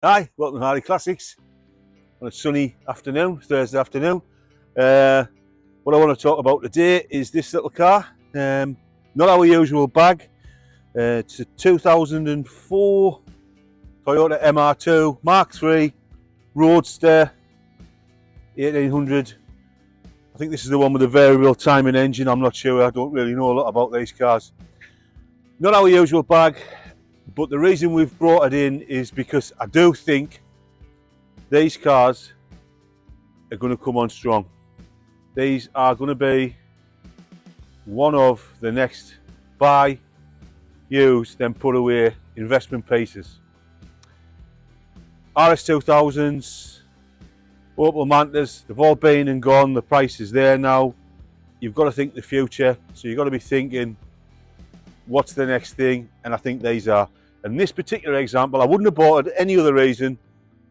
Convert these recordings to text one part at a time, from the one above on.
Hi, welcome to Harley Classics on a sunny afternoon, Thursday afternoon. What I want to talk about today is this little car. Not our usual bag. It's a 2004 Toyota Mr2 MK3 Roadster 1800. I think this is the one with the variable timing engine. I'm not sure, I don't really know a lot about these cars. Not our usual bag. But the reason we've brought it in is because I do think these cars are going to come on strong. These are going to be one of the next buy, use, then put away investment pieces. RS2000s, Opel Mantas, they've all been and gone. The price is there now. You've got to think the future. So you've got to be thinking, what's the next thing? And I think these are. And this particular example, I wouldn't have bought it any other reason,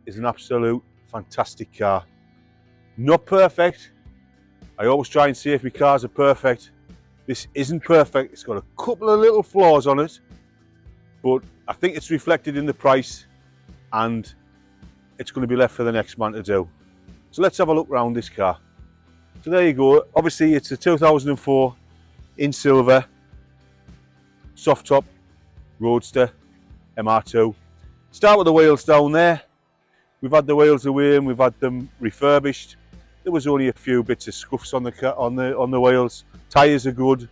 is an absolute fantastic car. Not perfect. I always try and see if my cars are perfect. This isn't perfect. It's got a couple of little flaws on it, but I think it's reflected in the price and it's going to be left for the next man to do. So let's have a look around this car. So there you go. Obviously it's a 2004 in silver, soft top, Roadster, Mr2. Start with the wheels down there. We've had the wheels away and we've had them refurbished. There was only a few bits of scuffs on the wheels. Tyres are good.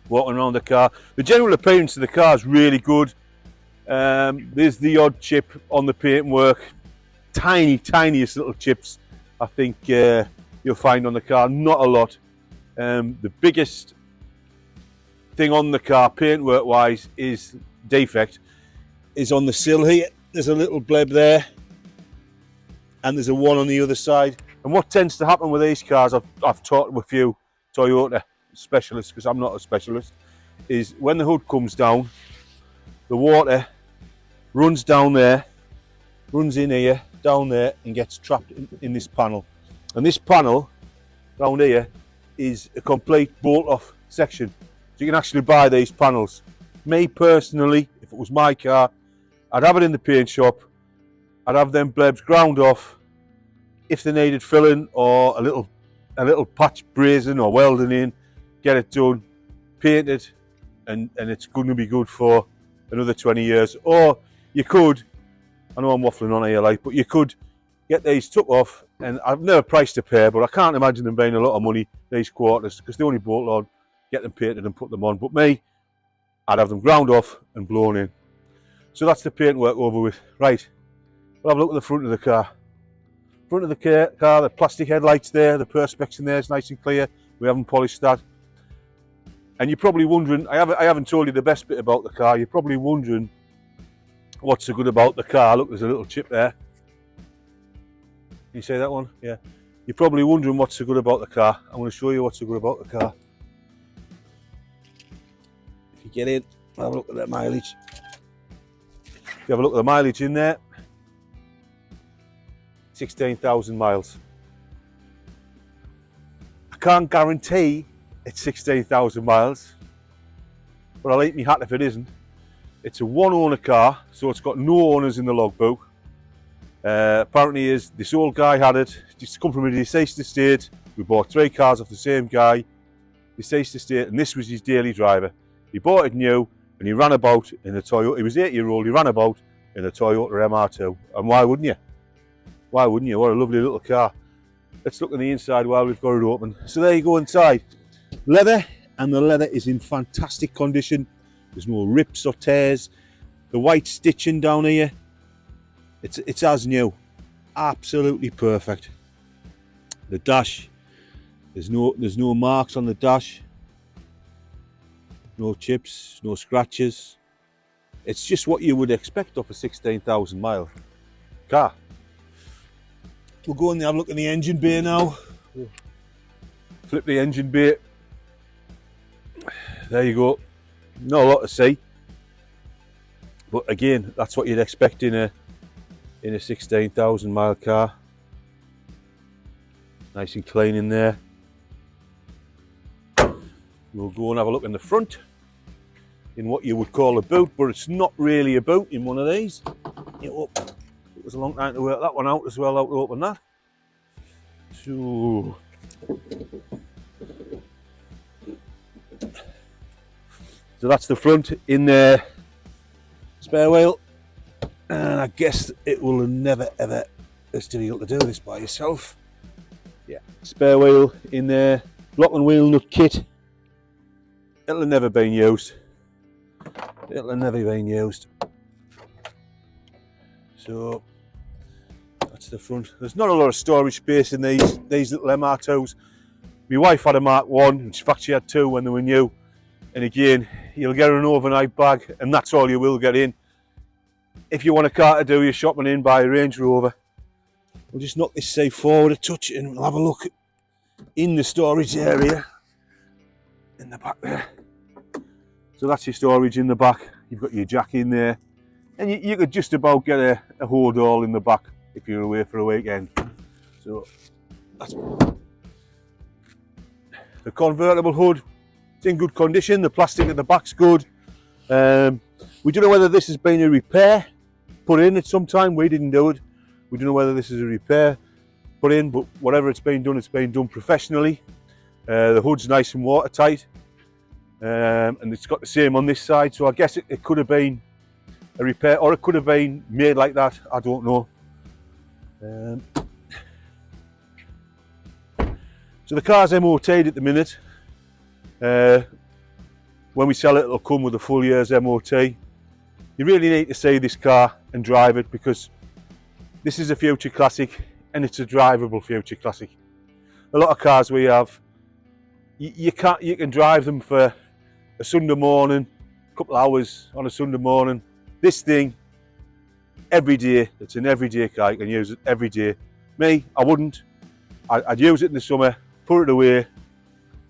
Walking around the car, the general appearance of the car is really good. There's the odd chip on the paintwork, tiniest little chips. I think you'll find on the car, not a lot. The biggest thing on the car, paintwork wise, is defect is on the sill here. There's a little bleb there and there's a one on the other side. And what tends to happen with these cars, I've talked with a few Toyota specialists, because I'm not a specialist, is when the hood comes down, the water runs down there, runs in here, down there, and gets trapped in this panel. And this panel down here is a complete bolt-off section. So you can actually buy these panels. Me personally, if it was my car, I'd have it in the paint shop. I'd have them blebs ground off. If they needed filling or a little patch brazing or welding in, get it done, paint it, and it's going to be good for another 20 years. Or you could, I know I'm waffling on here, but you could get these took off, and I've never priced a pair, but I can't imagine them being a lot of money, these quarters, because they only bolt on, get them painted and put them on. But me, I'd have them ground off and blown in. So that's the paintwork over with. Right, we'll have a look at the front of the car. Front of the car, the plastic headlights there, the perspex in there is nice and clear. We haven't polished that. And you're probably wondering, I haven't told you the best bit about the car. You're probably wondering what's so good about the car. Look, there's a little chip there. Can you see that one? Yeah. You're probably wondering what's so good about the car. I'm going to show you what's so good about the car. If you get in, have a look at that mileage. If you have a look at the mileage in there, 16,000 miles. I can't guarantee it's 16,000 miles, but I'll eat my hat if it isn't. It's a one owner car, so it's got no owners in the logbook. Apparently this old guy had it, just come from a deceased estate. We bought 3 cars off the same guy, deceased estate, and this was his daily driver. He bought it new and he ran about in the Toyota. He was 8-year-old, he ran about in a Toyota Mr2. And why wouldn't you? Why wouldn't you? What a lovely little car. Let's look on the inside while we've got it open. So there you go inside. Leather, and the leather is in fantastic condition. There's no rips or tears. The white stitching down here, it's as new. Absolutely perfect. The dash, there's no marks on the dash. No chips, no scratches. It's just what you would expect off a 16,000 mile car. We'll go and have a look in the engine bay now. Flip the engine bay. There you go. Not a lot to see, but again, that's what you'd expect in a 16,000 mile car. Nice and clean in there. We'll go and have a look in the front in what you would call a boot, but it's not really a boot in one of these. it up. It was a long time to work that one out as well, how to open that. So that's the front. In there, spare wheel, and I guess it will never ever, it's difficult to do this by yourself. Yeah, spare wheel in there, lock and wheel nut kit. It'll have never been used. It'll have never been used. So that's the front. There's not a lot of storage space in these little MR2s. My wife had a Mark 1, in fact she had 2 when they were new. And again, you'll get an overnight bag and that's all you will get in. If you want a car to do your shopping in, buy a Range Rover. We'll just knock this safe forward a touch and we'll have a look in the storage area in the back there. So that's your storage in the back. You've got your jack in there, and you could just about get a hold all in the back if you're away for a weekend. So that's the convertible hood. It's in good condition. The plastic at the back's good. We don't know whether this has been a repair put in at some time. We didn't do it. We don't know whether this is a repair put in, but whatever it's been done professionally. The hood's nice and watertight, and it's got the same on this side, so I guess it could have been a repair, or it could have been made like that, I don't know. So the car's MOT'd at the minute. When we sell it, it'll come with a full year's MOT. You really need to see this car and drive it, because this is a future classic and it's a drivable future classic. A lot of cars we have, you can drive them for a Sunday morning, a couple of hours on a Sunday morning. This thing, every day, it's an everyday car. You can use it every day. Me, I wouldn't. I'd use it in the summer, put it away,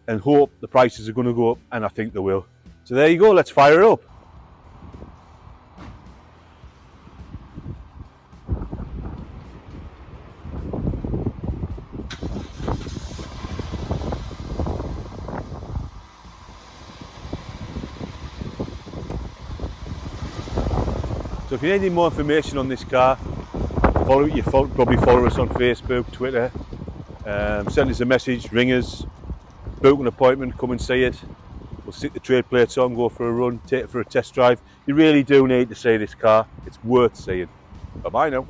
and hope the prices are going to go up, and I think they will. So there you go, let's fire it up. So if you need any more information on this car, probably follow us on Facebook, Twitter, send us a message, ring us, book an appointment, come and see it. We'll stick the trade plates on, go for a run, take it for a test drive. You really do need to see this car. It's worth seeing. Bye bye now.